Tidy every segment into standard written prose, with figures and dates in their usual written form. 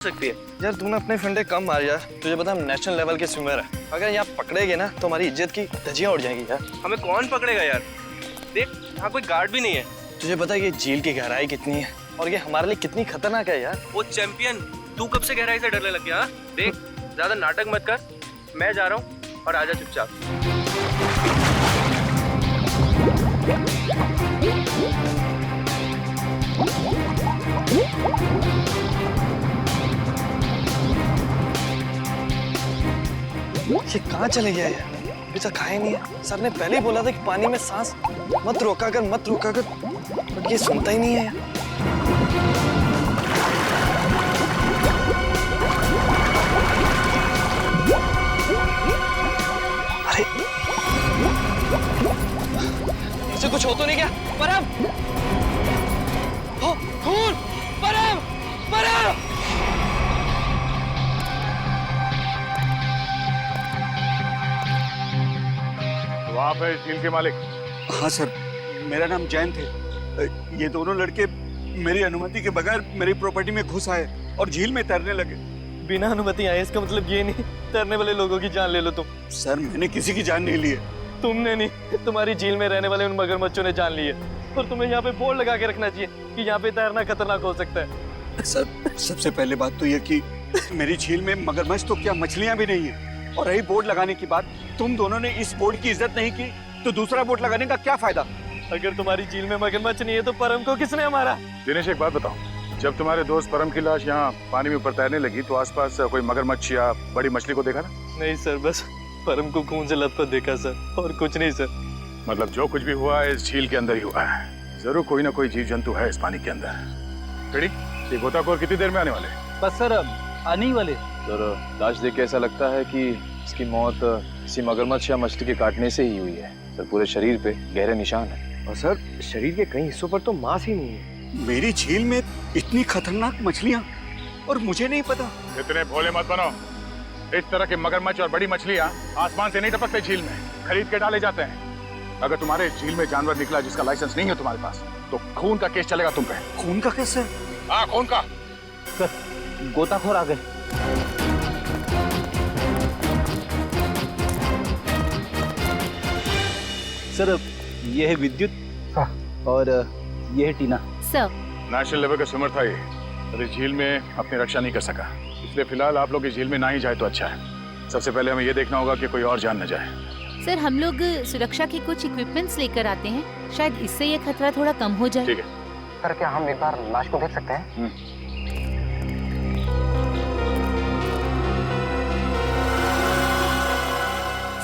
सकती है। यार तूने अपने फंडे कम मार यार, तुझे पता हम नेशनल लेवल के स्विमर है। अगर यहाँ पकड़े गए ना तो हमारी इज्जत की धज्जियां उड़ जाएंगी यार। हमें कौन पकड़ेगा यार? देख यहाँ कोई गार्ड भी नहीं है। तुझे पता है कि झील की गहराई कितनी है और ये हमारे लिए कितनी खतरनाक है यार। वो चैंपियन, तू कब से गहराई से डरने लग गया? देख ज्यादा नाटक मत कर, मैं जा रहा हूँ और आजा चुपचाप। ये कहाँ चले गया यार? अभी तक खाया नहीं है। सर ने पहले ही बोला था कि पानी में सांस मत रोका कर, बट ये सुनता ही नहीं है यार। अरे इसे कुछ हो तो नहीं क्या? परम! हो, खून! परम! परम! आप है झील के मालिक? हाँ सर, मेरा नाम जैन थे। ये दोनों लड़के मेरी अनुमति के बगैर मेरी प्रॉपर्टी में घुस आए और झील में तैरने लगे। बिना अनुमति आए इसका मतलब ये नहीं तैरने वाले लोगों की जान ले लो तुम। सर मैंने किसी की जान नहीं ली है। तुमने नहीं, तुम्हारी झील में रहने वाले उन मगरमच्छों ने जान ली है। और तुम्हें यहाँ पे बोर्ड लगा के रखना चाहिए कि यहाँ पे तैरना खतरनाक हो सकता है। सर सबसे पहले बात तो ये कि मेरी झील में मगरमच्छ तो क्या मछलियाँ भी नहीं है। और रही बोर्ड लगाने की बात, तुम दोनों ने इस बोर्ड की इज्जत नहीं की तो दूसरा बोर्ड लगाने का क्या फायदा? अगर तुम्हारी झील में मगरमच्छ नहीं है तो परम को किसने मारा? दिनेश एक बात बताओ, जब तुम्हारे दोस्त परम की लाश यहाँ पानी में ऊपर तैरने लगी तो आसपास कोई मगरमच्छ या बड़ी मछली को देखा ना? नहीं सर, बस परम को खून से लथपथ देखा सर, और कुछ नहीं सर। मतलब जो कुछ भी हुआ है इस झील के अंदर ही हुआ है। जरूर कोई ना कोई जीव जंतु है इस पानी के अंदर। बेड़ी, ये गोताखोर कितनी देर में आने वाले? बस सर आने ही वाले। सर लाश देख के ऐसा लगता है कि इसकी मौत किसी मगरमच्छ या मछली के काटने से ही हुई है। सर पूरे शरीर पे गहरे निशान है और सर शरीर के कई हिस्सों पर तो मांस ही नहीं है। मेरी झील में इतनी खतरनाक मछलियाँ और मुझे नहीं पता। इतने भोले मत बनो। इस तरह के मगरमच्छ और बड़ी मछलियाँ आसमान से नहीं टपकते झील में, खरीद के डाले जाते हैं। अगर तुम्हारे झील में जानवर निकला जिसका लाइसेंस नहीं है तुम्हारे पास तो खून का केस चलेगा तुम पे। खून का केस है? हाँ खून का। सर गोताखोर आ गए। सर ये है विद्युत और ये है टीना। सर नेशनल लेवल का स्विमर था ये, और इस झील में अपनी रक्षा नहीं कर सका, इसलिए फिलहाल आप लोग इस झील में ना ही जाए तो अच्छा है। सबसे पहले हमें ये देखना होगा कि कोई और जान न जाए। सर हम लोग सुरक्षा के कुछ इक्विपमेंट्स लेकर आते हैं, शायद इससे ये खतरा थोड़ा कम हो जाए। ठीक है। सर क्या हम एक बार लाश को देख सकते हैं?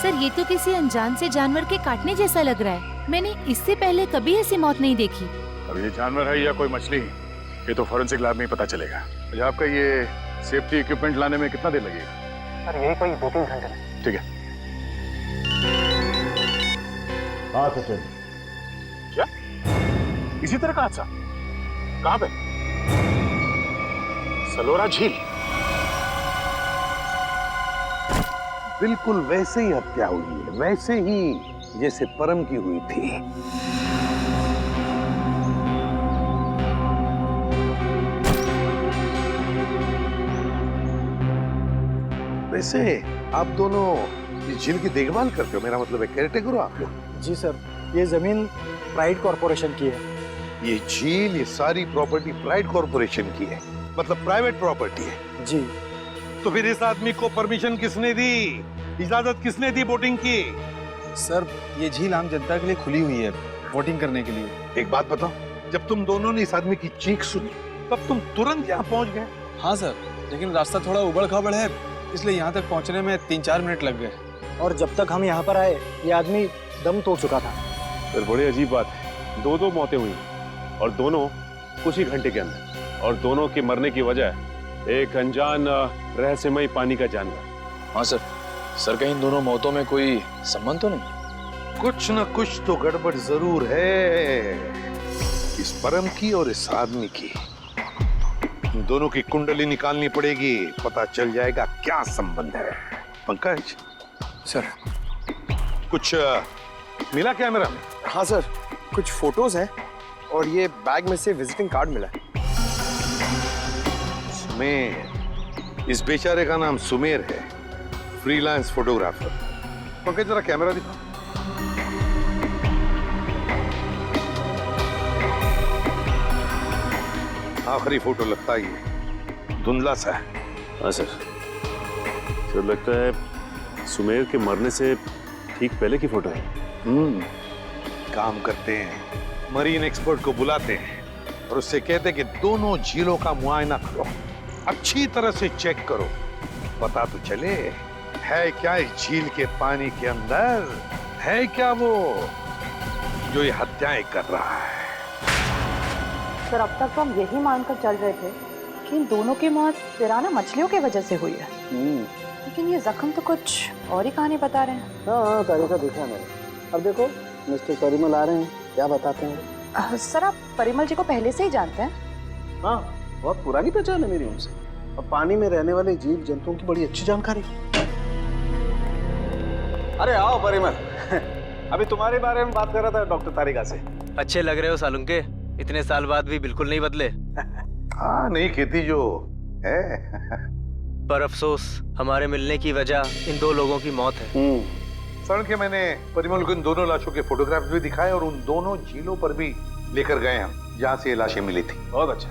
सर ये तो किसी अनजान से जानवर के काटने जैसा लग रहा है। मैंने इससे पहले कभी ऐसी मौत नहीं देखी। अब ये जानवर है या कोई मछली, ये तो फॉरेंसिक लैब में ही पता चलेगा। अच्छा, आपका ये सेफ्टी इक्विपमेंट लाने में कितना देर लगेगा? सर यही कोई 2-3 घंटे में। ठीक है। हाँ सचिन। क्या इसी तरह का हादसा? कहाँ पे? सलोरा झील? बिल्कुल वैसे ही हत्या हुई है, वैसे ही जैसे परम की हुई थी। वैसे आप दोनों इस झील की देखभाल करते हो, मेरा मतलब है केयरटेकर हो आप लोग? जी सर, ये जमीन प्राइड कॉर्पोरेशन की है। ये झील, ये सारी प्रॉपर्टी प्राइड कॉर्पोरेशन की है, मतलब प्राइवेट प्रॉपर्टी है। जी। तो फिर इस आदमी को परमिशन किसने दी, इजाजत किसने दी बोटिंग की? सर ये झील आम जनता के लिए खुली हुई है बोटिंग करने के लिए। एक बात बताओ, जब तुम दोनों ने इस आदमी की चीख सुनी तब तुम तुरंत यहाँ पहुंच गए? हाँ सर, लेकिन रास्ता थोड़ा उबड़ खाबड़ है, इसलिए यहाँ तक पहुँचने में 3-4 मिनट लग गए। और जब तक हम यहाँ पर आए ये आदमी दम तोड़ चुका था। सर बड़ी अजीब बात है, 2 मौतें हुई और दोनों कुछ ही घंटे के अंदर, और दोनों के मरने की वजह एक अनजान रहस्यमयी पानी का जानवर। हाँ सर। सर कहीं दोनों मौतों में कोई संबंध तो नहीं? कुछ न कुछ तो गड़बड़ जरूर है इस परम की और इस आदमी की। इन दोनों की कुंडली निकालनी पड़ेगी, पता चल जाएगा क्या संबंध है। पंकज सर कुछ मिला कैमरा में? हाँ सर, कुछ फोटोज हैं और ये बैग में से विजिटिंग कार्ड मिला है। उसमें इस बेचारे का नाम सुमेर है, फ्रीलांस फोटोग्राफर। पंकज जरा कैमरा दिखा। आखिरी फोटो लगता ही है, धुंधला सा है। हाँ सर, सर लगता है सुमेर के मरने से ठीक पहले की फोटो है। काम करते हैं, मरीन एक्सपर्ट को बुलाते हैं और उससे कहते हैं कि दोनों झीलों का मुआयना करो, अच्छी तरह से चेक करो, पता तो चले है क्या इस झील के पानी के अंदर, है क्या वो जो ये हत्याएं कर रहा है। सर अब तक तो हम यही मानकर चल रहे थे कि इन दोनों की मौत पिराना मछलियों की वजह से हुई है, लेकिन ये जख्म तो कुछ और ही कहानी बता रहे हैं। हाँ तारिका देखा मैंने। अब देखो मिस्टर परिमल आ रहे हैं, क्या बताते हैं? सर आप परिमल जी को पहले से ही जानते हैं? हाँ, बहुत पुरानी पहचान है मेरी उनसे, और पानी में रहने वाले जीव जंतुओं की बड़ी अच्छी जानकारी। अरे आओ परिमल, अभी तुम्हारे बारे में बात कर रहा था डॉक्टर तारिका से। अच्छे लग रहे हो सालुंके, इतने साल बाद भी बिल्कुल नहीं बदले। हाँ नहीं खेती जो है। पर अफसोस हमारे मिलने की वजह इन दो लोगों की मौत है। सड़क के मैंने परिमल को इन दोनों लाशों के फोटोग्राफ्स भी दिखाए और उन दोनों झीलों पर भी लेकर गए हम जहाँ से ये लाशें मिली थी। बहुत अच्छा।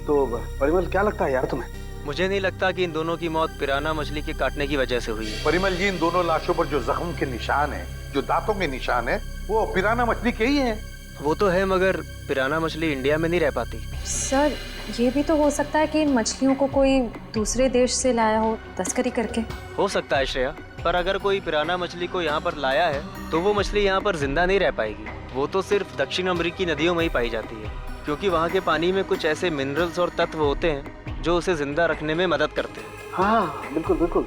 तो परिमल क्या लगता है यार तुम्हें? मुझे नहीं लगता कि इन दोनों की मौत पिराना मछली के काटने की वजह से हुई है। परिमल जी, इन दोनों लाशों पर जो जख्म के निशान है, जो दांतों के निशान है, वो पिराना मछली के ही हैं। वो तो है, मगर पिराना मछली इंडिया में नहीं रह पाती। सर ये भी तो हो सकता है कि इन मछलियों को कोई दूसरे देश से लाया हो तस्करी करके। हो सकता है श्रेया, पर अगर कोई पिराना मछली को यहाँ पर लाया है तो वो मछली यहाँ पर जिंदा नहीं रह पाएगी। वो तो सिर्फ दक्षिण अमेरिकी नदियों में ही पाई जाती है, क्योंकि वहाँ के पानी में कुछ ऐसे मिनरल्स और तत्व होते हैं जो उसे जिंदा रखने में मदद करते हैं। हाँ बिल्कुल बिल्कुल,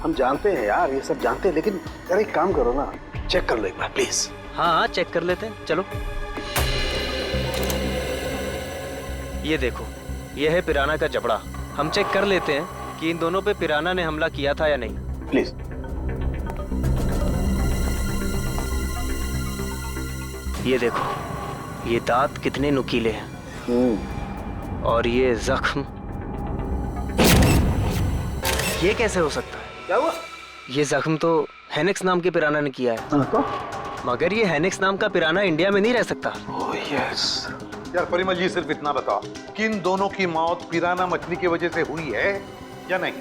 हम जानते हैं यार, ये सब जानते हैं, लेकिन यार एक काम करो ना, चेक कर लो एक बार प्लीज। हाँ चेक कर लेते हैं, चलो। ये देखो, ये है पिराना का जबड़ा। हम चेक कर लेते हैं कि इन दोनों पे पिराना ने हमला किया था या नहीं। प्लीज। ये देखो, ये दांत कितने नुकीले हैं, और ये जख्म, ये कैसे हो सकता है? क्या हुआ? ये जख्म तो हेनेक्स नाम के पिराना ने किया है। तो? मगर ये हेनेक्स नाम का पिराना इंडिया में नहीं रह सकता। Oh yes. यार परिमल जी, सिर्फ इतना बताओ कि इन दोनों की मौत पिराना मछली की वजह से हुई है या नहीं?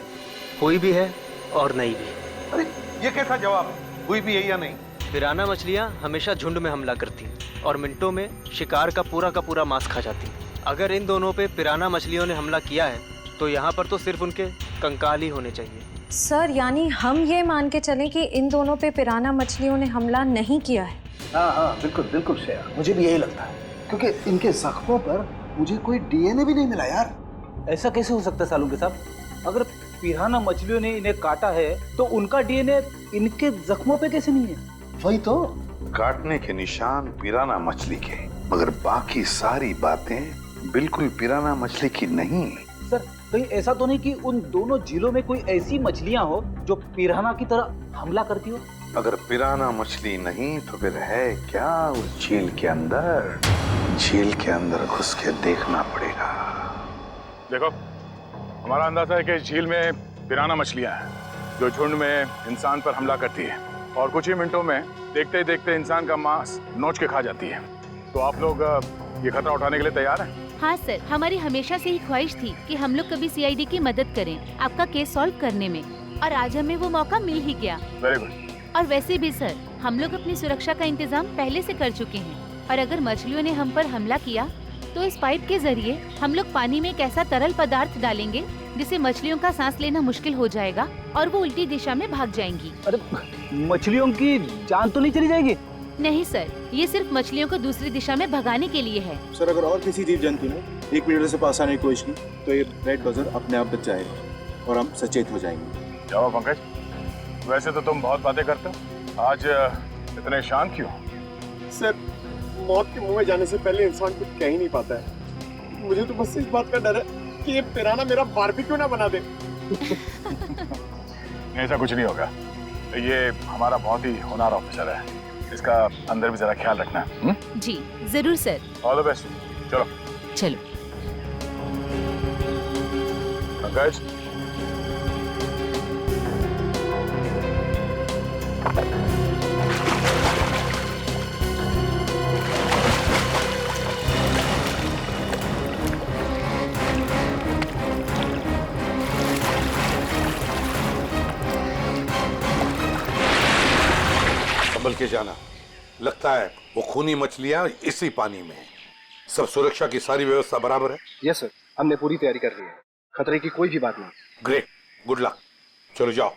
हुई भी है और नहीं भी। अरे ये कैसा जवाब, हुई भी है या नहीं? पिराना मछलियाँ हमेशा झुंड में हमला करती हैं और मिनटों में शिकार का पूरा मांस खा जाती हैं। अगर इन दोनों पे पिराना मछलियों ने हमला किया है तो यहाँ पर तो सिर्फ उनके कंकाल ही होने चाहिए। सर यानी हम ये मान के चलें कि इन दोनों पे पिराना मछलियों ने हमला नहीं किया है? हाँ बिल्कुल बिल्कुल श्रेया, मुझे भी यही लगता है, क्योंकि इनके जख्मों पर मुझे कोई डीएनए भी नहीं मिला यार। ऐसा कैसे हो सकता है सालुंके साहब? अगर पिराना मछलियों ने इन्हें काटा है तो उनका डीएनए इनके जख्मों पे कैसे नहीं है? वही तो, काटने के निशान पिराना मछली के, मगर बाकी सारी बातें बिल्कुल पिराना मछली की नहीं। सर कहीं ऐसा तो नहीं कि उन दोनों झीलों में कोई ऐसी मछलियां हो जो पिराना की तरह हमला करती हो? अगर पिराना मछली नहीं तो फिर है क्या उस झील के अंदर? झील के अंदर घुस के देखना पड़ेगा। देखो, हमारा अंदाजा है कि इस झील में पिराना मछलियां हैं जो झुंड में इंसान पर हमला करती है और कुछ ही मिनटों में देखते ही देखते इंसान का मांस नोच के खा जाती है। तो आप लोग ये खतरा उठाने के लिए तैयार हैं? हाँ सर, हमारी हमेशा से ही ख्वाहिश थी कि हम लोग कभी सीआईडी की मदद करें आपका केस सॉल्व करने में, और आज हमें वो मौका मिल ही गया। Very good. और वैसे भी सर, हम लोग अपनी सुरक्षा का इंतजाम पहले से कर चुके हैं, और अगर मछलियों ने हम पर हमला किया तो इस पाइप के जरिए हम लोग पानी में एक ऐसा तरल पदार्थ डालेंगे जिससे मछलियों का सांस लेना मुश्किल हो जाएगा और वो उल्टी दिशा में भाग जाएंगी। अरे मछलियों की जान तो नहीं चली जाएगी? नहीं सर, ये सिर्फ मछलियों को दूसरी दिशा में भगाने के लिए है। सर अगर और किसी जीव जंतु ने 1 मीटर से पास आने की कोशिश की तो ये रेड बजर अपने आप बच जाएगा और हम सचेत हो जाएंगे। जाओ पंकज, वैसे तो तुम बहुत बातें करते हो, आज इतने शांत क्यों? सर मौत के मुंह में जाने से पहले इंसान कुछ कह ही नहीं पाता है। मुझे तो बस इस बात का डर है कि ये पिराना मेरा बारबेक्यू ना बना दे। ऐसा कुछ नहीं होगा, ये हमारा बहुत ही होनहार ऑफिसर है, इसका अंदर भी जरा ख्याल रखना। जी जरूर सर। All the best. चलो चलो। पंकज, संभल के जाना। लगता है वो खूनी मछलियां इसी पानी में हैं। सब सुरक्षा की सारी व्यवस्था बराबर है? यस सर, हमने पूरी तैयारी कर ली है, खतरे की कोई भी बात नहीं। Great, good luck. चलो जाओ।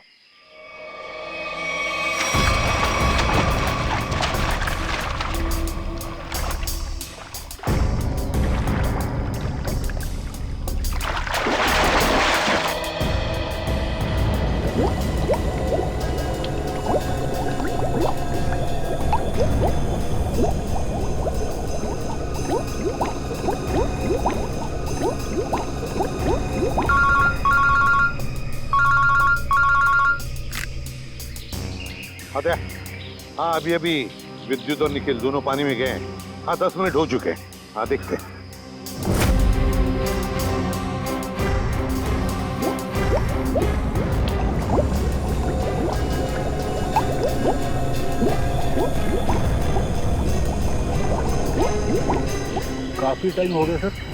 हाँ, अभी अभी विद्युत और निखिल दोनों पानी में गए हैं। हाँ, 10 मिनट हो चुके हैं। हाँ, देखते हैं। काफी टाइम हो गया सर।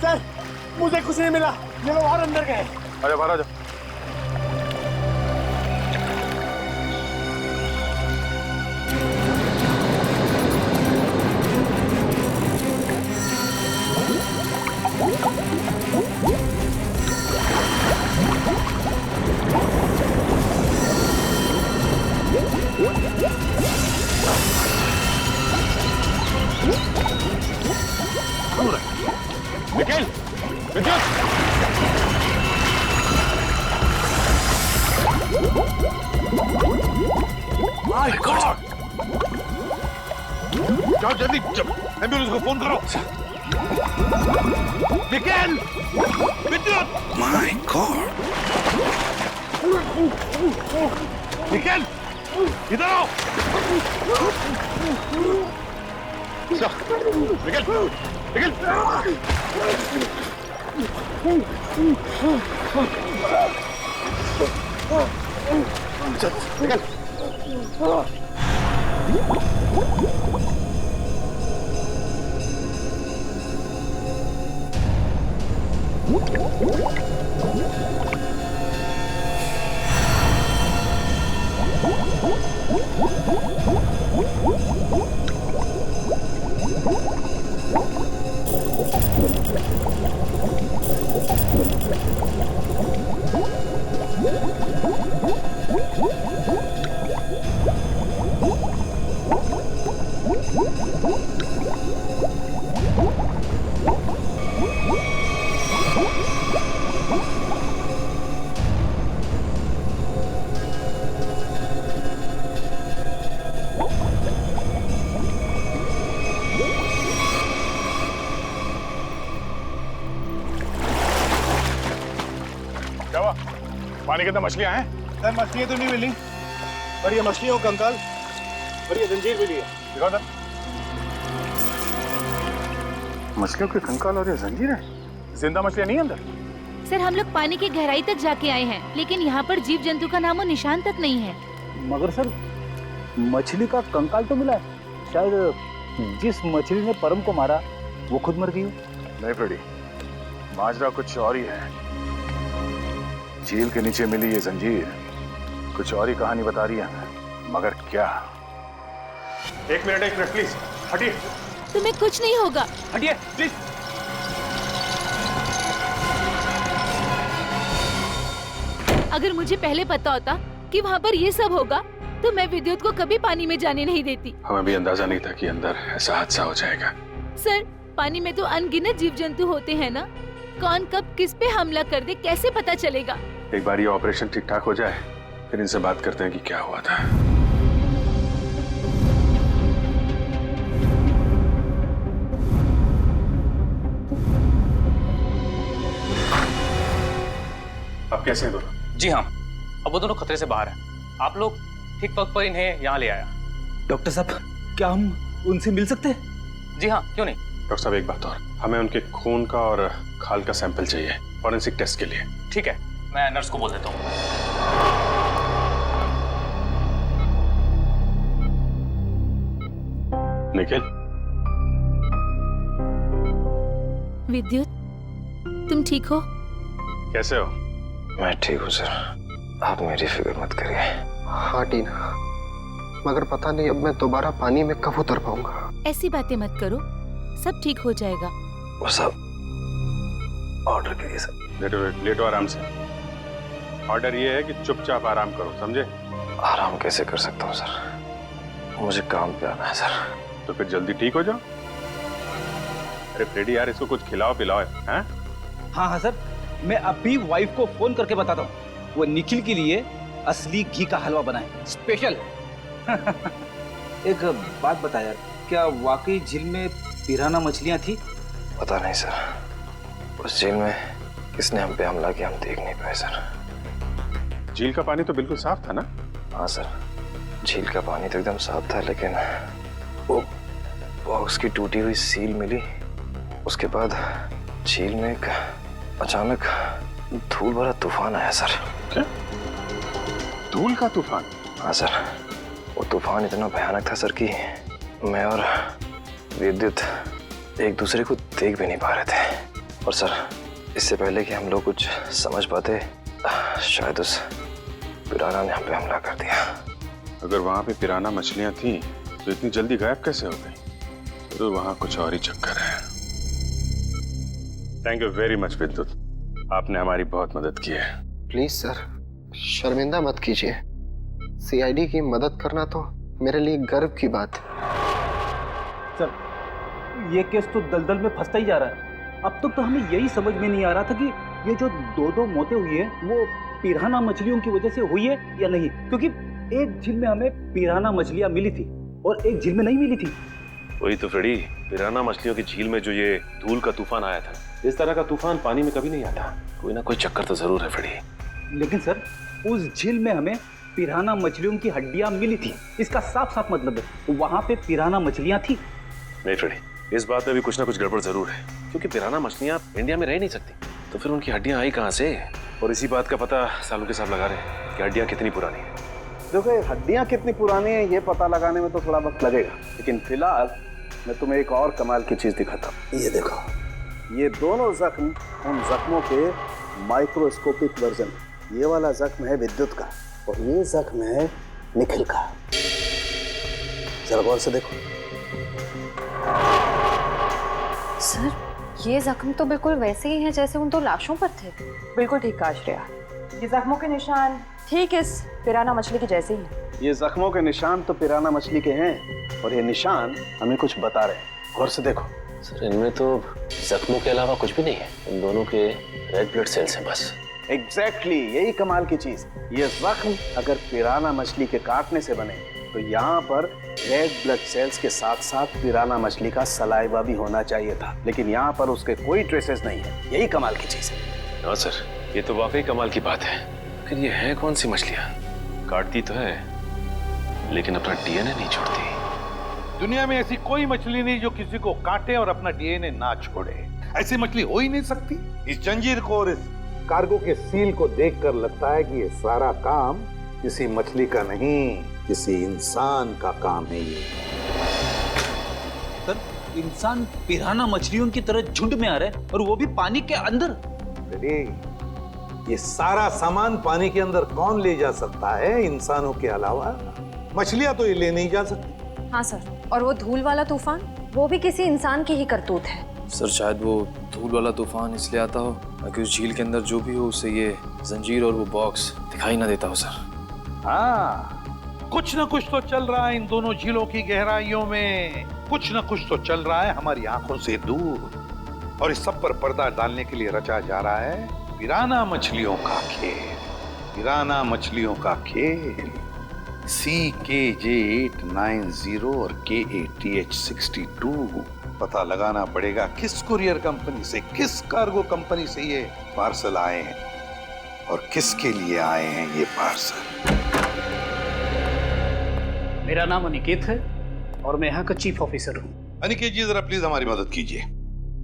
सर, मुझे कुछ नहीं मिला। ये लोग और अंदर गए। अरे बाहर आ जाओ। निखिल, विद्युत! My god! जाओ जल्दी, एम्बुलेंस को फोन करो। निखिल! विद्युत! My god! निखिल! इधर आओ! निखिल! निखिल! चल, निकल! पानी के अंदर मछलियां हैं? सर, मछलियां तो नहीं मिली, पर ये मछलियों का कंकाल और ये जंजीर मिली है। दिखाओ सर। मछलियों के कंकाल और ये जंजीर है? जिंदा मछलियां नहीं अंदर? सर, हम लोग पानी की गहराई तक जाके आए हैं, लेकिन यहाँ पर जीव जंतु का नामो निशान तक नहीं है। मगर सर, मछली का कंकाल तो मिला है। शायद जिस मछली ने परम को मारा वो खुद मर गई। नहीं फ्रेडी, माजरा कुछ और ही है। झील के नीचे मिली ये जंजीर कुछ और ही कहानी बता रही है, मगर क्या? एक मिनट प्लीज, हटिए। तुम्हें कुछ नहीं होगा। हटिए प्लीज। अगर मुझे पहले पता होता कि वहाँ पर ये सब होगा तो मैं विद्युत को कभी पानी में जाने नहीं देती। हमें भी अंदाजा नहीं था कि अंदर ऐसा हादसा हो जाएगा। सर, पानी में तो अनगिनत जीव जंतु होते हैं ना, कौन कब किस पे हमला कर दे कैसे पता चलेगा? एक बार ये ऑपरेशन ठीक ठाक हो जाए फिर इनसे बात करते हैं कि क्या हुआ था। कैसे हैं दोनों? जी हाँ, अब वो दोनों खतरे से बाहर हैं। आप लोग ठीक वक्त पर इन्हें यहाँ ले आया। डॉक्टर साहब, क्या हम उनसे मिल सकते हैं? जी हाँ, क्यों नहीं। डॉक्टर साहब एक बात और, हमें उनके खून का और खाल का सैंपल चाहिए फॉरेंसिक टेस्ट के लिए। ठीक है, मैं नर्स को बोल देता हूँ। निखिल, विद्युत, तुम ठीक हो? कैसे हो? मैं ठीक हूँ सर, आप मेरी फिक्र मत करिए। हाँ टीना, मगर पता नहीं अब मैं दोबारा पानी में कब उतर पाऊंगा। ऐसी बातें मत करो, सब ठीक हो जाएगा। वो सब ऑर्डर करिए सर। लेटो आराम से। ऑर्डर ये है कि चुपचाप आराम करो, समझे? आराम कैसे कर सकता हूँ सर, मुझे काम पे आना है सर। तो फिर जल्दी ठीक हो जाओ। अरे फ्रेडी यार, इसको कुछ खिलाओ पिलाओ, हैं? हाँ हाँ सर, मैं अभी वाइफ को फोन करके बताता हूँ, वो निखिल के लिए असली घी का हलवा बनाए स्पेशल। एक बात बता यार, क्या वाकई झील में पिराना मछलियां थी? पता नहीं सर, उस झील में किसने हम पे हमला किया हम देख नहीं पाए सर। झील का पानी तो बिल्कुल साफ था ना? हाँ सर, झील का पानी तो एकदम साफ था, लेकिन वो बॉक्स की टूटी हुई सील मिली। उसके बाद झील में एक अचानक धूल भरा तूफान आया सर। क्या? धूल का तूफान? हाँ सर, वो तूफान इतना भयानक था सर कि मैं और विद्युत एक दूसरे को देख भी नहीं पा रहे थे। और सर, इससे पहले कि हम लोग कुछ समझ पाते, शायद उस पिराना ने हम पे हमला कर दिया। अगर वहां पे पिराना मछलियां थी तो इतनी जल्दी गायब कैसे हो गई? तो वहां कुछ और ही चक्कर है। थैंक यू वेरी मच विद्युत, आपने हमारी बहुत मदद की है। प्लीज सर, शर्मिंदा मत कीजिए। सीआईडी की मदद करना तो मेरे लिए गर्व की बात है। सर, ये केस तो दलदल में फंसता ही जा रहा है। अब तक तो हमें यही समझ में नहीं आ रहा था कि ये जो दो मौतें हुई है वो पिराना मछलियों की वजह से हुई है या नहीं, क्योंकि एक झील में हमें पिराना मछलियां मिली थी और एक झील में नहीं मिली थी। वही तो फ्रेडी, पिराना मछलियों की झील में जो ये धूल का तूफान आया था, इस तरह का तूफान पानी में कभी नहीं आता। कोई ना कोई चक्कर तो जरूर है फ्रेडी। लेकिन सर, उस झील में हमें पिराना मछलियों की हड्डियां मिली थी, इसका साफ साफ मतलब है वहां पे पिराना मछलियां थी। नहीं फ्रेडी, इस बात में भी कुछ ना कुछ गड़बड़ जरूर है, क्योंकि पिराना मछलियां इंडिया में रह नहीं सकती, तो फिर उनकी हड्डियां आई कहां से? और इसी बात का पता सालू के साहब लगा रहे हैं कि हड्डियां कितनी पुरानी है। देखो, हड्डियां कितनी पुरानी है ये पता लगाने में तो थोड़ा वक्त लगेगा, लेकिन फिलहाल मैं तुम्हें एक और कमाल की चीज दिखाता हूँ। ये देखो, ये दोनों जख्म उन जख्मों के माइक्रोस्कोपिक वर्जन। ये वाला जख्म है विद्युत का और ये जख्म है निखिल का। जरा गौर से देखो। सर, ये जख्म तो बिल्कुल वैसे ही हैं जैसे उन दो लाशों पर थे। बिल्कुल ठीक कहा श्रेया, ये जख्मों के निशान ठीक इस पिराना मछली के जैसे ही हैं। ये जख्मों के निशान तो पिराना मछली के हैं और ये निशान हमें कुछ बता रहे हैं। गौर से देखो। सर, इनमें तो जख्मों के अलावा कुछ भी नहीं है, इन दोनों के रेड ब्लड सेल्स हैं बस। एग्जैक्टली, यही कमाल की चीज। ये जख्म अगर पिराना मछली के काटने से बने तो यहाँ पर रेड ब्लड सेल्स के साथ साथ पिराना मछली का सलाइवा भी होना चाहिए था, लेकिन यहाँ पर उसके कोई ट्रेसेस नहीं है। यही कमाल की चीज है। हाँ सर, ये तो वाकई कमाल की बात है। फिर ये है कौन सी मछलियाँ? काटती तो है लेकिन अपना डीएनए नहीं छोड़ती। दुनिया में ऐसी कोई मछली नहीं जो किसी को काटे और अपना डीएनए ना छोड़े। ऐसी मछली हो ही नहीं सकती। इस जंजीर को और इस कार्गो के सील को देखकर लगता है कि ये सारा काम किसी मछली का नहीं, किसी इंसान का काम है। ये सर, इंसान पिराना मछलियों की तरह झुंड में आ रहे हैं और वो भी पानी के अंदर। अरे, ये सारा सामान पानी के अंदर कौन ले जा सकता है इंसानों के अलावा? मछलियां तो ये ले नहीं जा सकती। हाँ सर, और वो धूल वाला तूफान, वो भी किसी इंसान की ही करतूत है। सर, शायद वो धूल वाला तूफान इसलिए आता हो ताकि उस झील के अंदर जो भी हो उसे ये जंजीर और वो बॉक्स दिखाई ना देता हो। सर, हाँ, कुछ न कुछ तो चल रहा है इन दोनों झीलों की गहराइयों में। कुछ न कुछ तो चल रहा है हमारी आंखों से दूर, और इस सब पर पर्दा डालने के लिए रचा जा रहा है पिराना मछलियों का खेल। पिराना मछलियों का खेल। CKJ890 और KATH62 पता लगाना पड़ेगा किस कुरियर कंपनी से, किस कार्गो कंपनी से ये पार्सल आए हैं और किसके लिए आए हैं ये पार्सल? मेरा नाम अनिकेत है और मैं यहाँ का चीफ ऑफिसर हूँ। अनिकेत जी, जरा प्लीज हमारी मदद कीजिए।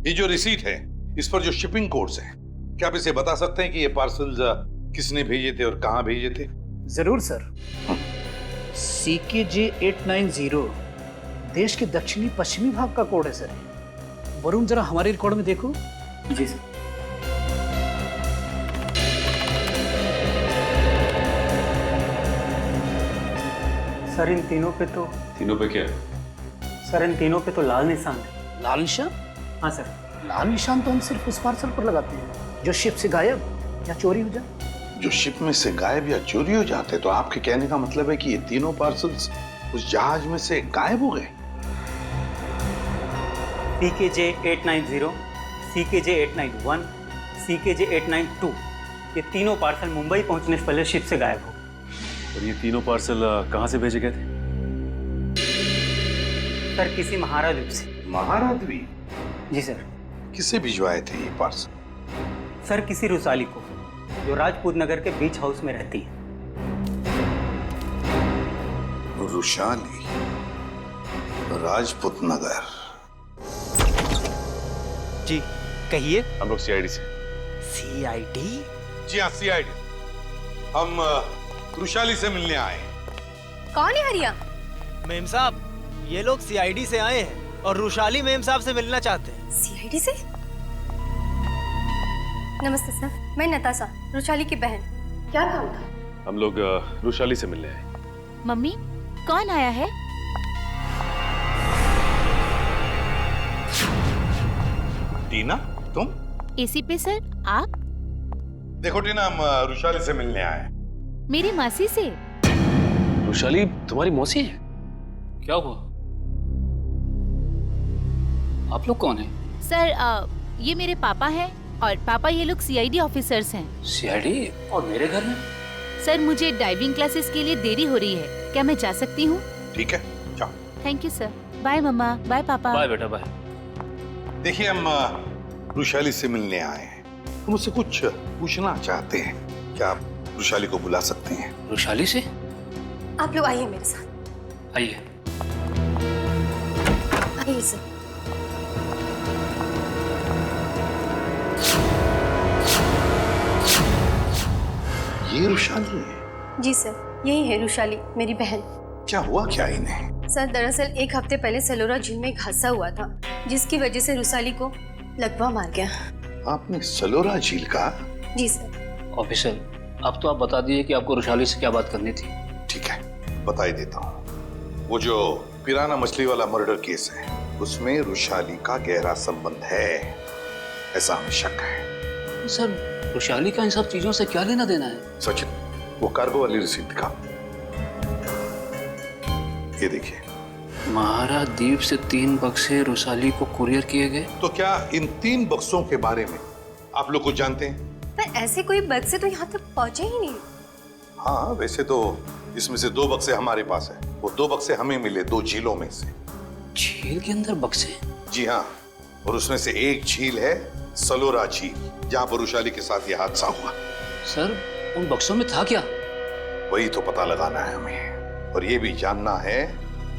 ये जो रिसीट है, इस पर जो शिपिंग कोड्स हैं, क्या आप इसे बता सकते हैं कि ये पार्सल्स किसने भेजे थे और कहाँ भेजे थे? जरूर सर। CKJ 890 देश के दक्षिणी पश्चिमी भाग का कोड है सर। वरुण, जरा हमारे रिकॉर्ड में देखो। जी सर। सर इन तीनों पे तो क्या? सर इन तीनों पे तो लाल निशान है। लाल निशान? हाँ सर, लाल निशान तो हम सिर्फ उस पार्सल पर लगाते हैं जो शिप से गायब या चोरी हो जाए। जो शिप में से गायब या चोरी हो जाते, तो आपके कहने का मतलब है कि ये तीनों पार्सल्स उस जहाज में से गायब हो गए? CKJ 890, CKJ 891, CKJ 892 ये तीनों पार्सल मुंबई पहुंचने से पहले शिप से गायब हो। और ये तीनों पार्सल कहाँ से भेजे गए थे? सर किसी महारा द्वीप से। महारा द्वीप? जी सर। किसे भिजवाए थे ये पार्सल? सर किसी रुसाली को, जो राजपूत नगर के बीच हाउस में रहती है। रुशाली, राजपूत नगर। जी कहिए। हम लोग CID से। CID? जी हाँ, CID। हम रुशाली से मिलने आए। कौन है हरिया? मेम साहब, ये लोग CID से आए हैं और रुशाली मेम साहब से मिलना चाहते हैं। CID से? नमस्ते सर, मैं नताशा, रुशाली की बहन। क्या काम था? हम लोग रुशाली से मिलने आए। मम्मी, कौन आया है? टीना, तुम? AC पे सर, आप? देखो टीना, हम रुशाली से मिलने आए। मेरी मासी से। रुशाली तुम्हारी मौसी है? क्या हुआ? आप लोग कौन हैं? सर ये मेरे पापा हैं और पापा ये लोग CID ऑफिसर्स हैं। CID? और मेरे घर में? सर मुझे डाइविंग क्लासेस के लिए देरी हो रही है, क्या मैं जा सकती हूँ? ठीक है, जाओ। Thank you sir. Bye mamma, bye papa. Bye बेटा, बाय। देखिए, हम रुशाली से मिलने आए हैं। हम उससे कुछ पूछना चाहते हैं। क्या आप रुशाली को बुला सकते हैं? रुशाली से? आप लोग आइए मेरे साथ। आइए। आइए सर। ये रुशाली है? जी सर, यही है रुशाली, मेरी बहन। क्या हुआ क्या इन्हें? सर दरअसल एक हफ्ते पहले सलोरा झील में एक हादसा हुआ था, जिसकी वजह से रुशाली को लकवा मार गया। आपने सलोरा झील का? जी सर। ऑफिसर, अब तो आप बता दिए कि आपको रुशाली से क्या बात करनी थी। ठीक है, बता ही देता हूँ। वो जो पिराना मछली वाला मर्डर केस है, उसमें रुशाली का गहरा संबंध है, ऐसा हमें शक है। सर रुशाली का इन सब चीजों से क्या लेना देना है? सचिन, वो कार्गो वाली रिसीट दिखा। ये देखिए। महारा द्वीप से 3 बक्से रुशाली को कुरियर किए गए। तो क्या इन 3 बक्सों के बारे में आप लोग कुछ जानते हैं? पर ऐसे कोई बक्से तो यहाँ तक पहुँचे ही नहीं। हाँ, वैसे तो इसमें से 2 बक्से हमारे पास है। वो 2 बक्से हमें मिले 2 झीलों में से। झील के अंदर बक्से? जी हाँ, और उसमें से एक झील है सलोरा झील, जहाँ पर रुशाली के साथ ये हादसा हुआ। सर उन बक्सों में था क्या? वही तो पता लगाना है हमें, और ये भी जानना है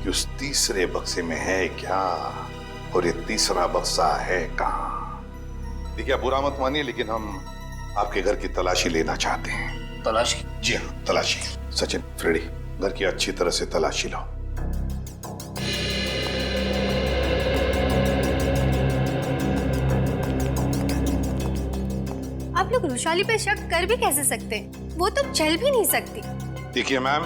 कि उस तीसरे बक्से में है क्या, और ये तीसरा बक्सा है कहाँ। देखिए, आप बुरा मत मानिए, लेकिन हम आपके घर की तलाशी लेना चाहते हैं। तलाशी? जी हाँ, तलाशी। सचिन, फ्रेडी, घर की अच्छी तरह से तलाशी लो। आप लोग रुशाली पे शक कर भी कैसे सकते हैं? वो तो चल भी नहीं सकती। देखिए मैम,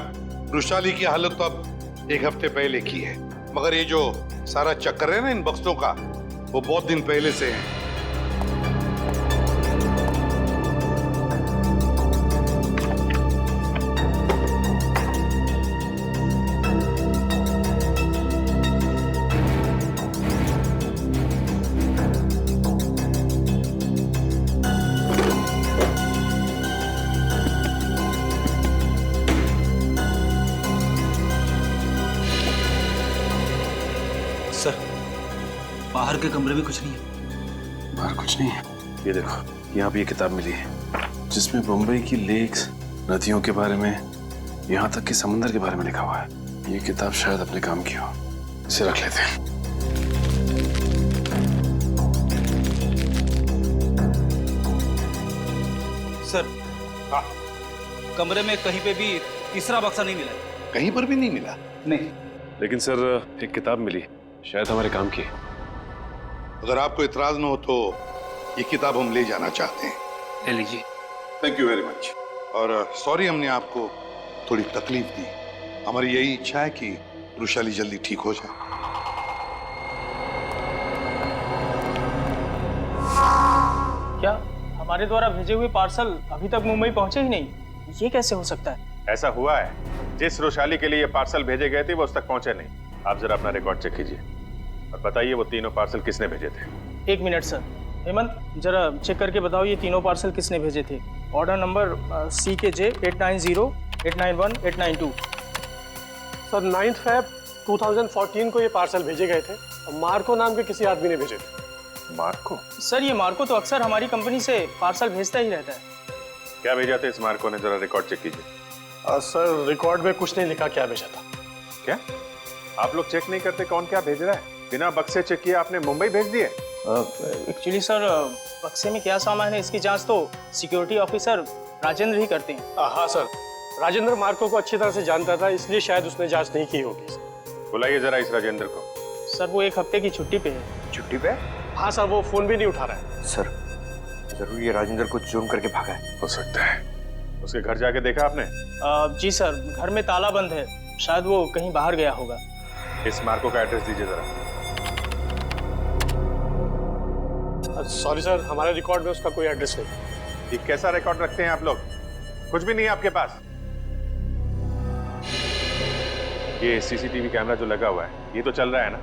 रुशाली की हालत तो अब 1 हफ्ते पहले की है, मगर ये जो सारा चक्कर है ना इन बक्सों का, वो बहुत दिन पहले से है। सर, बाहर के कमरे में कुछ नहीं है। बाहर कुछ नहीं है? ये देखो, यहाँ भी ये किताब मिली है। जिसमें मुंबई की लेक्स, नदियों के बारे में, यहाँ तक कि समंदर के बारे में लिखा हुआ है। ये किताब शायद अपने काम की हो, इसे रख लेते हैं। सर, कमरे में कहीं पे भी तीसरा बक्सा नहीं मिला। कहीं पर भी नहीं मिला? नहीं। लेकिन सर एक किताब मिली, शायद हमारे काम की। अगर आपको इतराज न हो तो ये किताब हम ले जाना चाहते हैं। ले लीजिए। Thank you very much. और सॉरी हमने आपको थोड़ी तकलीफ दी। हमारी यही इच्छा है कि रुशाली जल्दी ठीक हो जाए। क्या हमारे द्वारा भेजे हुए पार्सल अभी तक मुंबई पहुंचे ही नहीं? ये कैसे हो सकता है? ऐसा हुआ है, जिस रुशाली के लिए ये पार्सल भेजे गए थे वो उस तक पहुंचे नहीं। आप जरा अपना रिकॉर्ड चेक कीजिए और बताइए वो तीनों पार्सल किसने भेजे थे। 1 मिनट सर। हेमंत, जरा चेक करके बताओ ये तीनों पार्सल किसने भेजे थे। Order number CKJ 890, 891, 892। Sir 9 Feb 2014 को ये पार्सल भेजे गए थे और मार्को नाम के किसी आदमी ने भेजे थे। मार्को? सर ये मार्को तो अक्सर हमारी कंपनी से पार्सल भेजता ही रहता है। क्या भेजा था इस मार्को ने, जरा रिकॉर्ड चेक कीजिए। सर रिकॉर्ड में कुछ नहीं लिखा क्या भेजा था। क्या आप लोग चेक नहीं करते कौन क्या भेज रहा है? बिना बक्से चेक किए आपने मुंबई भेज दिए? एक्चुअली सर बक्से में क्या सामान है इसकी जांच तो सिक्योरिटी ऑफिसर राजेंद्र ही करते हैं। हाँ सर, राजेंद्र मार्को को अच्छी तरह से जानता था, इसलिए शायद उसने जांच नहीं की होगी। बुलाइए जरा इस राजेंद्र को। सर वो 1 हफ्ते की छुट्टी पे है। छुट्टी पे? हाँ सर, वो फोन भी नहीं उठा रहा है। सर जरूर ये राजेंद्र को चूम करके भागा है। हो सकता है। उसके घर जाके देखा आपने? जी सर, घर में ताला बंद है, शायद वो कहीं बाहर गया होगा। इस मार्को का एड्रेस दीजिए जरा। सॉरी सर, हमारे रिकॉर्ड में उसका कोई एड्रेस नहीं। ये कैसा रिकॉर्ड रखते हैं आप लोग? कुछ भी नहीं है आपके पास। ये सीसीटीवी कैमरा जो लगा हुआ है ये तो चल रहा है ना?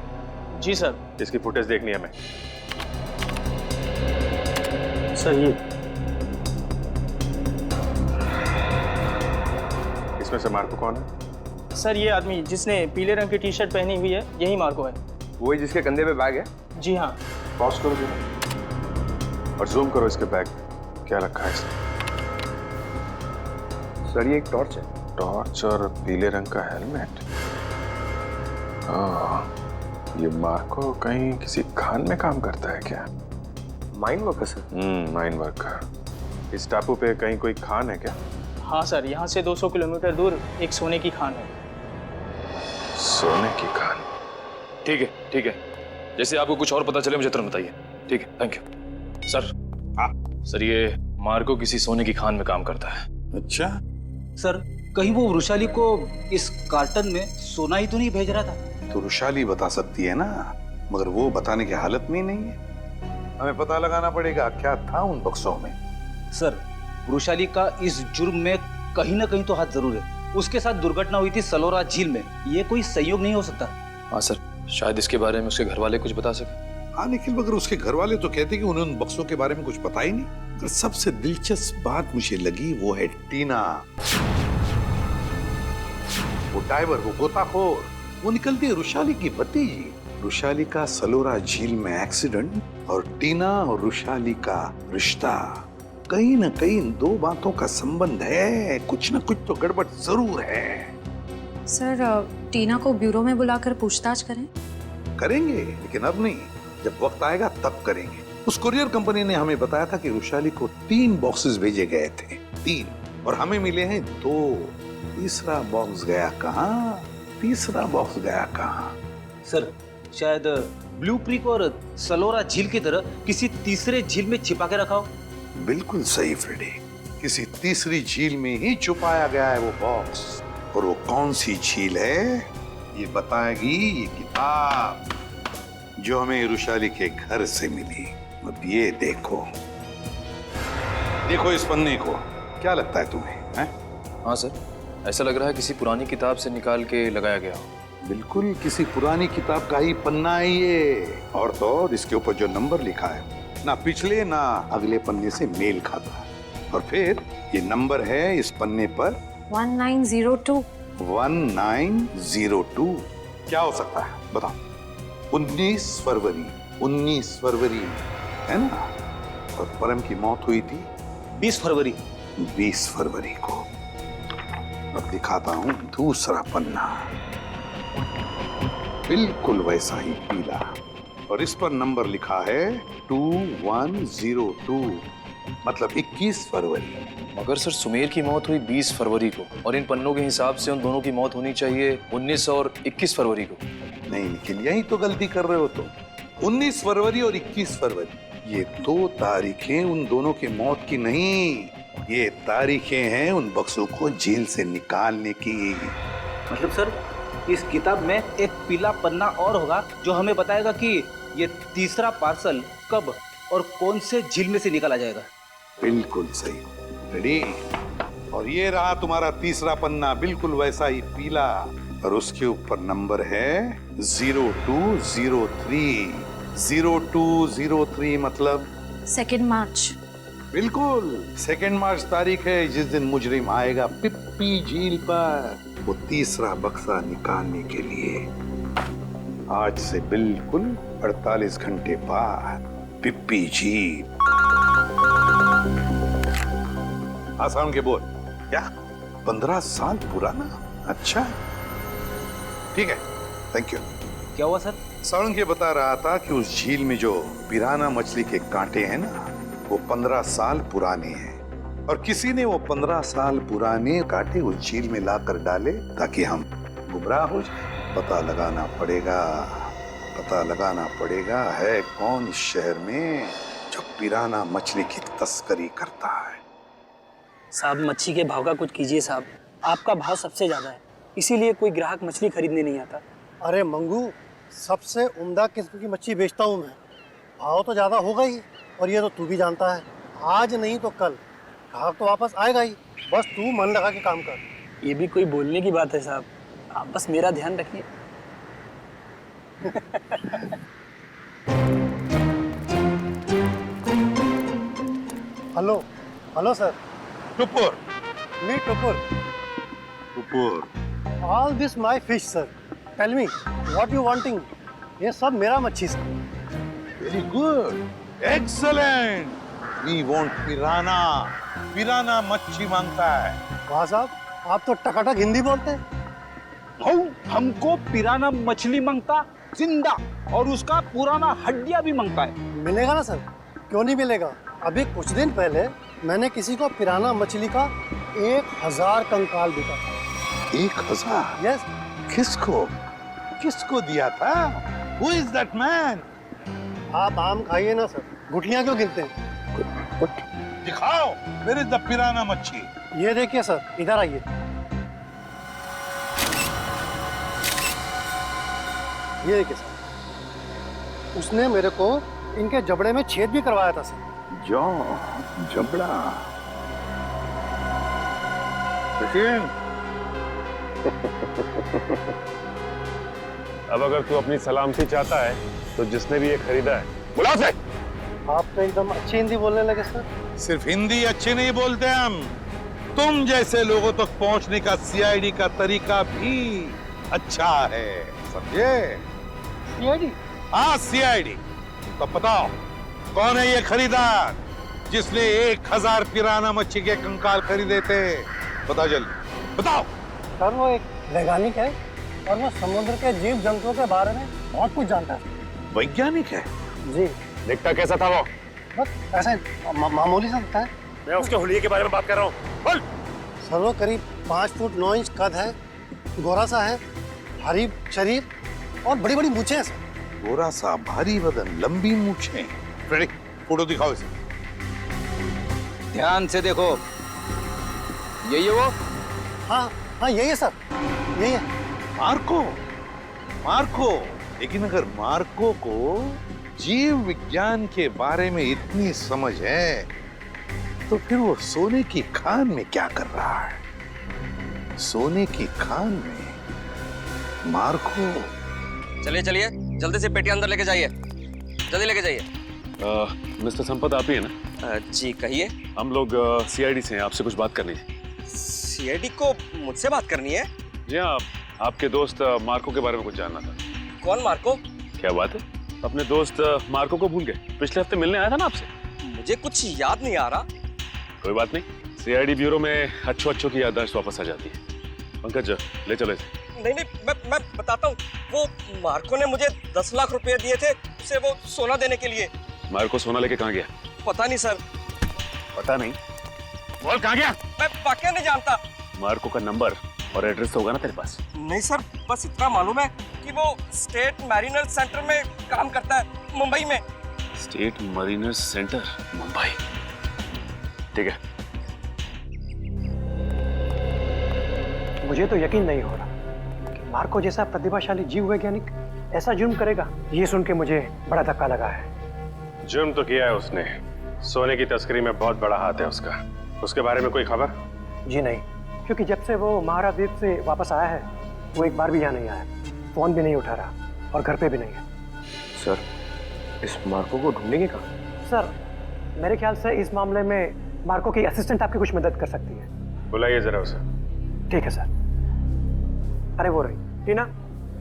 जी सर। इसकी फुटेज देखनी है हमें। सर ये इसमें से मार्को कौन है? सर ये आदमी जिसने पीले रंग की टी-शर्ट पहनी हुई है यही मार्को है। वही जिसके कंधे पे बैग है? जी हाँ। पॉज करो जरा और जूम करो इसके बैग। क्या रखा है इसने? सर ये एक टॉर्च है। टॉर्च और पीले रंग का हेलमेट। ये मार्को कहीं किसी खान में काम करता है क्या? Mine worker sir? Mine worker. इस टापू पे कहीं कोई खान है क्या? हाँ सर, यहाँ से 200 किलोमीटर दूर एक सोने की खान है। सोने की खान? ठीक है ठीक है, जैसे आपको कुछ और पता चले मुझे तुरंत बताइए। ठीक है, थैंक यू। सर सर ये मार्को किसी सोने की खान में काम करता है। अच्छा सर, कहीं वो वृषाली को इस कार्टन में सोना ही तो नहीं भेज रहा था? तो रुशाली बता सकती है ना, मगर वो बताने की हालत में ही नहीं है। हमें पता लगाना पड़ेगा क्या था उन बक्सों में। सर वृषाली का इस जुर्म में कहीं ना कहीं तो हाथ जरूर है। उसके साथ दुर्घटना हुई थी सलोरा झील में, ये कोई संयोग नहीं हो सकता। हाँ सर, शायद इसके बारे में उसके घर वाले कुछ बता सके। हाँ निखिल, मगर उसके घर वाले तो कहते कि उन्हें उन बक्सों के बारे में कुछ पता ही नहीं। मगर सबसे दिलचस्प बात मुझे लगी वो है टीना। वो डाइवर, वो गोताखोर, वो निकलती है रुशाली की भतीजी। रुशाली का सलोरा झील में एक्सीडेंट और टीना और रुशाली का रिश्ता, कहीं ना कहीं इन दो बातों का संबंध है। कुछ ना कुछ तो गड़बड़ जरूर है। सर टीना को ब्यूरो में बुलाकर पूछताछ करें? करेंगे, लेकिन अब नहीं, जब वक्त आएगा तब करेंगे। उस कुरियर कंपनी ने हमें बताया था कि रुशाली को 3 बॉक्सेस भेजे गए थे, 3, और हमें मिले हैं 2। तीसरा बॉक्स गया कहाँ? तीसरा बॉक्स गया कहाँ? सर शायद ब्लू क्रीक और सलोरा झील की तरह किसी तीसरे झील में छिपा के रखा हो। बिल्कुल सही फ्रेडी, किसी तीसरी झील में ही छुपाया गया है वो बॉक्स। और वो कौन सी झील है ये बताएगी ये किताब जो हमें रुशाली के घर से मिली। अब ये देखो, देखो इस पन्ने को, क्या लगता है तुम्हें? हैं? हाँ सर, ऐसा लग रहा है किसी पुरानी किताब से निकाल के लगाया गया हो। बिल्कुल किसी पुरानी किताब का ही पन्ना है ये। और तो और इसके ऊपर जो नंबर लिखा है ना पिछले ना अगले पन्ने से मेल खाता है। और फिर ये नंबर है इस पन्ने पर 1902। 1902 क्या हो सकता है बताओ? 19 फरवरी है ना? और परम की मौत हुई थी 20 फरवरी। 20 फरवरी को। अब दिखाता हूं दूसरा पन्ना, बिल्कुल वैसा ही पीला, और इस पर नंबर लिखा है 2102, मतलब 21 फरवरी। मगर सर सुमेर की मौत हुई 20 फरवरी को और इन पन्नों के हिसाब से उन दोनों की मौत होनी चाहिए 19 और 21 फरवरी को। नहीं निखिल, यही तो गलती कर रहे हो तुम। 19 फरवरी और 21 फरवरी, ये 2 तारीखें उन दोनों की मौत की नहीं, ये तारीखें हैं उन बक्सों को जेल से निकालने की। मतलब सर इस किताब में एक पीला पन्ना और होगा जो हमें बताएगा कि ये तीसरा पार्सल कब और कौन से झील में से निकाला जाएगा। बिल्कुल सही, रेडी। और ये रहा तुम्हारा तीसरा पन्ना, बिल्कुल वैसा ही पीला, और उसके ऊपर नंबर है 0203। 0203 मतलब 2 मार्च। बिल्कुल 2 मार्च तारीख है जिस दिन मुजरिम आएगा पिप्पी झील पर, वो तीसरा बक्सा निकालने के लिए। आज से बिल्कुल 48 घंटे बाद पिप्पी झील। आसान के बोल, क्या 15 साल पुराना? अच्छा ठीक है, थैंक यू। क्या हुआ सर? सावंत ये बता रहा था कि उस झील में जो पिराना मछली के कांटे हैं ना, वो 15 साल पुराने हैं, और किसी ने वो 15 साल पुराने कांटे उस झील में लाकर डाले ताकि हम गुमराह हो जाए। पता लगाना पड़ेगा है कौन इस शहर में जो पिराना मछली की तस्करी करता है। साहब मच्छी के भाव का कुछ कीजिए साहब, आपका भाव सबसे ज़्यादा है, इसीलिए कोई ग्राहक मछली खरीदने नहीं आता। अरे मंगू, सबसे उम्दा किस्म की मच्छी बेचता हूँ मैं, भाव तो ज़्यादा होगा ही, और ये तो तू भी जानता है, आज नहीं तो कल ग्राहक तो वापस आएगा ही, बस तू मन लगा के काम कर। ये भी कोई बोलने की बात है साहब, आप बस मेरा ध्यान रखिए। Hello hello sir. Tupur. Me Tupur. All this my fish sir, tell me what you wanting. ये सब मेरा मच्छी sir. Very good, excellent. We want piranha. Piranha मच्छी मांगता है। वाह साहब, आप तो टकाटक हिंदी बोलते हैं। हमको पिराना मछली मांगता जिंदा, और उसका पुराना हड्डियां भी मांगता है। मिलेगा ना सर, क्यों नहीं मिलेगा। अभी कुछ दिन पहले मैंने किसी को पिराना मछली का 1000 कंकाल दिया था। 1000? यस। किसको दिया था? Who is that man? आप आम खाइए ना सर, गुठलियां क्यों गिनते हैं? दिखाओ, where is the पिराना मच्छी? ये देखिए सर, इधर आइए। ये देखिए सर, उसने मेरे को इनके जबड़े में छेद भी करवाया था सर। जबड़ा। लेकिन अब अगर तू अपनी सलामती चाहता है तो जिसने भी ये खरीदा है बुला उसे। आप तो एकदम अच्छी हिंदी बोलने लगे सर। सिर्फ हिंदी अच्छी नहीं बोलते हम, तुम जैसे लोगों तक पहुंचने का सीआईडी का तरीका भी अच्छा है, समझे? सीआईडी? हाँ सीआईडी। तो बताओ कौन है ये खरीदार जिसने 1000 पिराना मच्छी के कंकाल खरीदे थे? बताओ जल्दी बताओ। सर वो एक वैज्ञानिक है और वो समुद्र के जीव जंतुओं के बारे में बहुत कुछ जानता है। वैज्ञानिक है? जी। दिखता कैसा था वो? बस ऐसे मामूली सा दिखता है। मैं उसके हुलिये के बारे में बात कर रहा हूँ। बोल। सर वो करीब 5 फुट 9 इंच कद है, गोरा सा है, भारी शरीर और बड़ी बड़ी मूछें हैं सर। गोरा सा, भारी बदन, लंबी मूछें। रेडी, फोटो दिखाओ इसे। ध्यान से देखो, यही है वो? हाँ हाँ यही है सर, यही है। मार्को। लेकिन अगर मार्को को जीव विज्ञान के बारे में इतनी समझ है तो फिर वो सोने की खान में क्या कर रहा है? सोने की खान में मार्को। चलिए चलिए, जल्दी से पेटी अंदर लेके जाइए, जल्दी लेके जाइए। मिस्टर संपत आप ही है ना? जी कहिए। हम लोग सीआईडी से हैं, आपसे कुछ बात करनी है। सीआईडी को मुझसे बात करनी है? जी हाँ, आपके दोस्त मार्को के बारे में कुछ जानना था। कौन मार्को? क्या बात है, अपने दोस्त मार्को को भूल गए? पिछले हफ्ते मिलने आया था ना आपसे। मुझे कुछ याद नहीं आ रहा। कोई बात नहीं, सीआईडी ब्यूरो में अच्छों की याददाश्त वापस आ जाती है। पंकज ले चलो इसे। नहीं, मैं बताता हूँ। वो मार्को ने मुझे 10 लाख रुपए दिए थे उसे वो सोना देने के लिए। मार्को सोना लेके कहाँ गया? पता नहीं सर। पता नहीं? बोल कहाँ गया? मैं वाकई नहीं जानता। मार्को का नंबर और एड्रेस तो होगा ना तेरे पास? नहीं सर, बस इतना मालूम है कि वो स्टेट मैरिनर सेंटर में काम करता है, मुंबई में। State Mariner centre, Mumbai. ठीक है। मुझे तो यकीन नहीं हो रहा कि मार्को जैसा प्रतिभाशाली जीव वैज्ञानिक ऐसा जुर्म करेगा। ये सुन के मुझे बड़ा धक्का लगा है। जुर्म तो किया है उसने। सोने की तस्करी में बहुत बड़ा हाथ है उसका। उसके बारे में कोई खबर? जी नहीं, क्योंकि जब से वो महारा द्वीप से वापस आया है वो एक बार भी यहाँ नहीं आया, फोन भी नहीं उठा रहा और घर पे भी नहीं है। सर, इस मार्को को ढूंढेंगे कहाँ? सर, मेरे ख्याल से इस मामले में मार्को की असिस्टेंट आपकी कुछ मदद कर सकती है। बुलाइए जरा उसे। ठीक है सर। अरे वो रही टीना,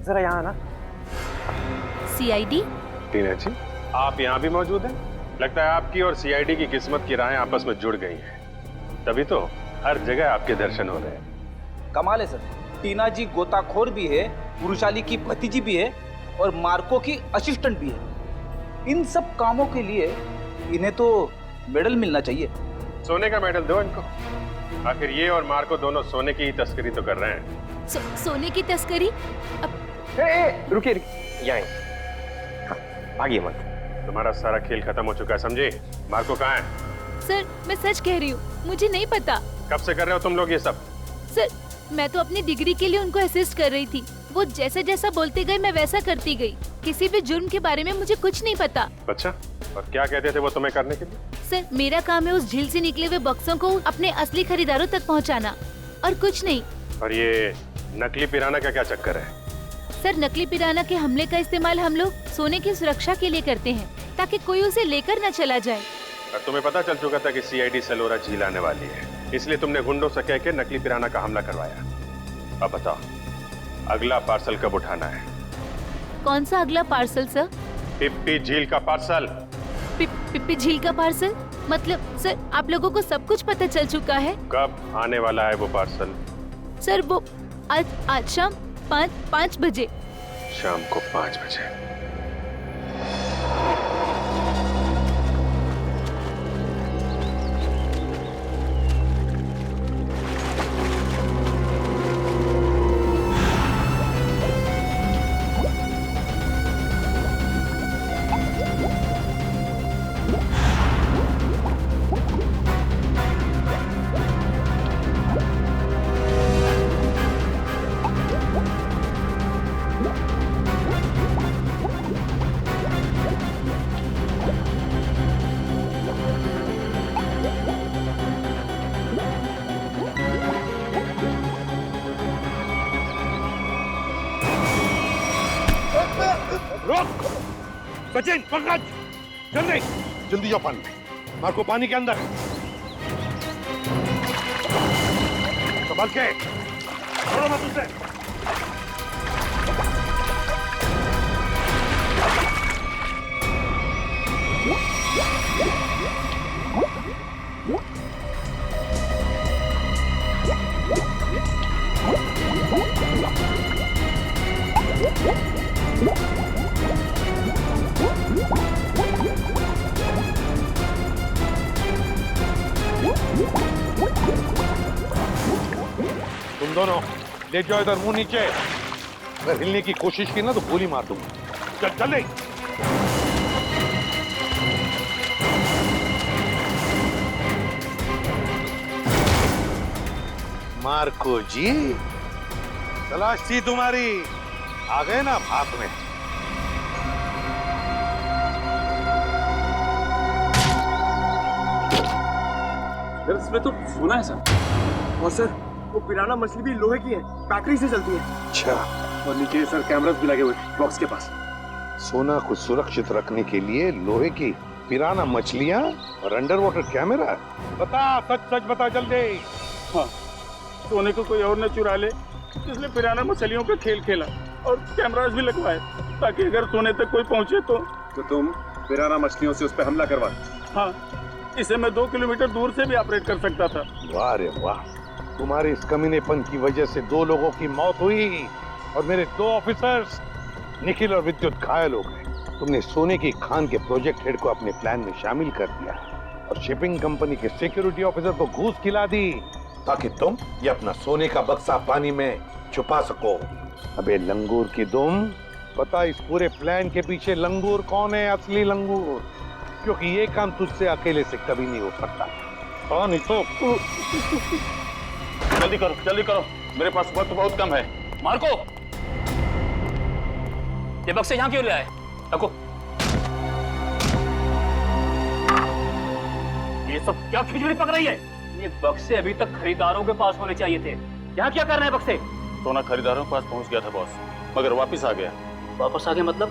जरा यहाँ आना। सीआईडी? टीना जी, आप यहाँ भी मौजूद हैं? लगता है आपकी और सीआईडी की किस्मत की राहें आपस में जुड़ गई हैं। तभी तो हर जगह आपके दर्शन हो रहे हैं। कमाल है सर, टीना जी गोताखोर भी है, पुरुषाली की भतीजी भी है और मार्को की असिस्टेंट भी है। इन सब कामों के लिए इन्हें तो मेडल मिलना चाहिए। सोने का मेडल दो इनको। आखिर ये और मार्को दोनों सोने की ही तस्करी तो कर रहे हैं। सोने की तस्करी? रुकिए, यहाँ आगे मत। तुम्हारा सारा खेल खत्म हो चुका है, समझे? मार्को कहाँ है? सर, मैं सच कह रही हूँ, मुझे नहीं पता। कब से कर रहे हो तुम लोग ये सब? सर, मैं तो अपनी डिग्री के लिए उनको असिस्ट कर रही थी। वो जैसा जैसा बोलते गए मैं वैसा करती गई। किसी भी जुर्म के बारे में मुझे कुछ नहीं पता। अच्छा, और क्या कहते थे वो तुम्हें करने के लिए? सर, मेरा काम है उस झील से निकले हुए बक्सों को अपने असली खरीदारों तक पहुंचाना, और कुछ नहीं। और ये नकली पिराना का क्या चक्कर है? सर, नकली पिराना के हमले का इस्तेमाल हम लोग सोने की सुरक्षा के लिए करते हैं, ताकि कोई उसे लेकर न चला जाए। और तुम्हें पता चल चुका था कि सीआईडी सेलोरा झील आने वाली है, इसलिए तुमने गुंडों से कह के नकली पिराना का हमला करवाया। अब बताओ, अगला पार्सल कब उठाना है? कौन सा अगला पार्सल सर? पिप्पी झील का पार्सल। पिप्पी झील का पार्सल? मतलब सर, आप लोगों को सब कुछ पता चल चुका है? कब आने वाला है वो पार्सल? सर, वो आज शाम 5 बजे। शाम को 5 बजे। सचिन, पंकज, जल्दी जल्दी जाओ पानी में। मार्को पानी के अंदर है। संभल के, छोड़ो मत उसे। तुम दोनों ले जाओ इधर, मुंह नीचे। अगर हिलने की कोशिश की ना तो गोली मार दूंगा। चल चल। मार्को जी, तलाश थी तुम्हारी, आ गए ना हाथ में। इसमें तो सोना है सर। और सर, वो पिराना मछली भी लोहे की है, बैटरी से चलती है। अच्छा। और नीचे सर कैमरास भी लगे हुए बॉक्स के पास। सोना को सुरक्षित रखने के लिए लोहे की पिराना मछलियां और अंडर वाटर कैमरा। बता, सच सच बता जल्दी। हाँ, सोने को कोई और न चुरा ले, इसलिए पिराना मछलियों का खेल खेला और कैमरास भी लगवाए, ताकि अगर सोने तक कोई पहुंचे तो तुम पिराना मछलियों से उस पर हमला करवा। हाँ, इसे मैं 2 किलोमीटर दूर से भी ऑपरेट कर सकता था। वाह रे वाह, तुम्हारे इस कमीनेपन की वजह से 2 लोगों की मौत हुई और मेरे 2 ऑफिसर्स निखिल और विद्युत घायल हो गए। तुमने सोने की खान के प्रोजेक्ट हेड को अपने प्लान में शामिल कर दिया और शिपिंग कंपनी के सिक्योरिटी ऑफिसर को घूस खिला दी ताकि तुम ये अपना सोने का बक्सा पानी में छुपा सको। अबे लंगूर की दुम, पता इस पूरे प्लान के पीछे लंगूर कौन है? असली लंगूर, क्योंकि ये काम तुझसे अकेले से कभी नहीं हो सकता। हाँ नहीं तो जल्दी करो, मेरे पास वक्त बहुत कम है। मार्को, ये बक्से यहाँ क्यों ले आए? रखो। ये सब क्या खिचड़ी पक रही है? ये बक्से अभी तक खरीदारों के पास होने चाहिए थे। यहाँ क्या कर रहे हैं बक्से? सोना खरीदारों के पास पहुंच गया था बॉस, मगर वापस आ गया। वापस आ गए मतलब?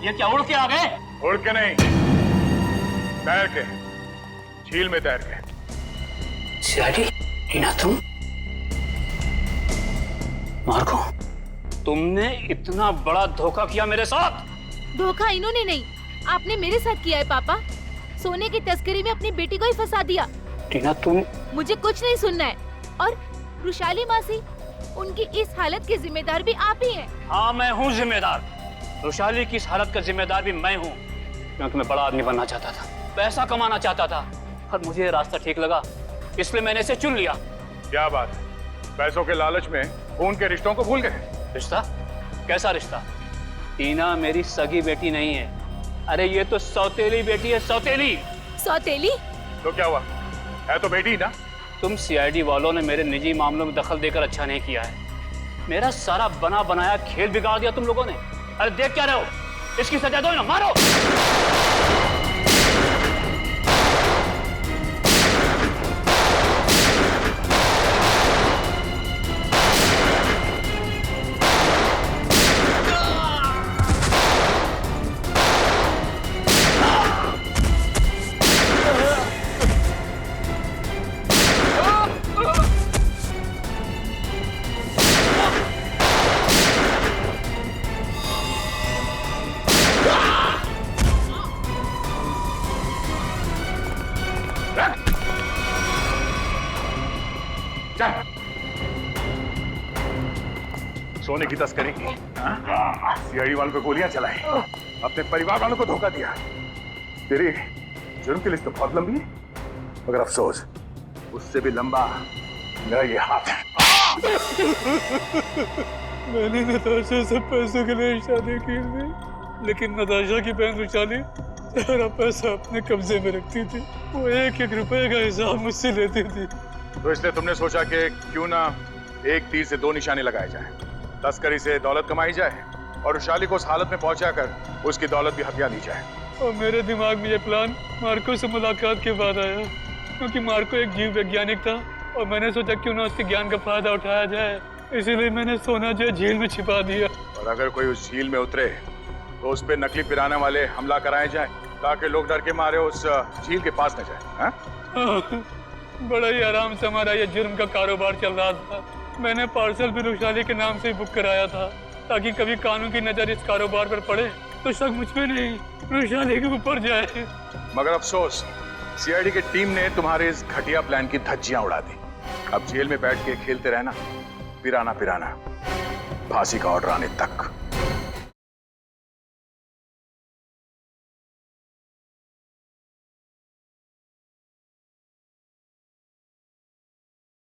ये क्या उड़ के आ गए? उड़ के नहीं, तैर के, झील में तैर के। सीआईडी, टीना तुम? मार्को, तुमने इतना बड़ा धोखा किया मेरे साथ। धोखा इन्होंने नहीं, आपने मेरे साथ किया है पापा। सोने की तस्करी में अपनी बेटी को ही फंसा दिया। टीना तुम? मुझे कुछ नहीं सुनना है। और रुशाली मासी, उनकी इस हालत के जिम्मेदार भी आप ही हैं। हाँ, मैं हूँ जिम्मेदार। रुशाली की इस हालत का जिम्मेदार भी मैं हूँ, क्योंकि मैं बड़ा आदमी बनना चाहता था, पैसा कमाना चाहता था, और मुझे ये रास्ता ठीक लगा, इसलिए मैंने इसे चुन लिया। क्या बात, पैसों के लालच में खून के रिश्तों को भूल गए? रिश्ता? कैसा रिश्ता? टीना मेरी सगी बेटी नहीं है। अरे ये तो सौतेली बेटी है, सौतेली। सौतेली? तो क्या हुआ, है तो बेटी ना। तुम सीआईडी वालों ने मेरे निजी मामलों में दखल देकर अच्छा नहीं किया है। मेरा सारा बना बनाया खेल बिगाड़ दिया तुम लोगों ने। अरे देख क्या रहे हो, इसकी सजा दो ना, मारो। सोने की तस्करी की, सीआईडी वालों को गोलियां चलाई, अपने परिवार वालों को धोखा दिया। तेरी जुर्म की लिस्ट तो बहुत लंबी है, मगर अफसोस उससे भी लंबा मेरा ये हाथ है। मैंने नताशा से पैसों के लिए शादी की थी, लेकिन नताशा की बहन रुशाली सारा पैसा अपने कब्जे में रखती थी। वो 1-1 रुपए का हिसाब मुझसे लेती थी। तो इसलिए तुमने सोचा कि क्यों ना एक तीर से 2 निशाने लगाए जाएं। तस्करी से दौलत कमाई जाए और रुशाली को उस हालत में पहुंचाकर उसकी दौलत भी हथिया ली जाए। और मेरे दिमाग में ये प्लान मार्को से मुलाकात के बाद आया, क्योंकि मार्को एक जीव वैज्ञानिक था और मैंने सोचा क्यों ना उसके ज्ञान का फायदा उठाया जाए, इसीलिए मैंने सोना जो झील में छिपा दिया। और अगर कोई उस झील में उतरे तो उस पे नकली पिराने वाले हमला कराए जाए, ताकि लोग डर के मारे उस झील के पास न जाए। हाँ, बड़ा ही आराम से हमारा ये जुर्म का कारोबार चल रहा था। मैंने पार्सल भी रुशाली के नाम से ही बुक कराया था, ताकि कभी कानून की नजर इस कारोबार पर पड़े तो शक मुझ पे नहीं रुशाली के ऊपर जाए। मगर अफसोस, सीआईडी की टीम ने तुम्हारे इस घटिया प्लान की धज्जियां उड़ा दी। अब जेल में बैठ के खेलते रहना, पिराना पिराना, फांसी का ऑर्डर आने तक।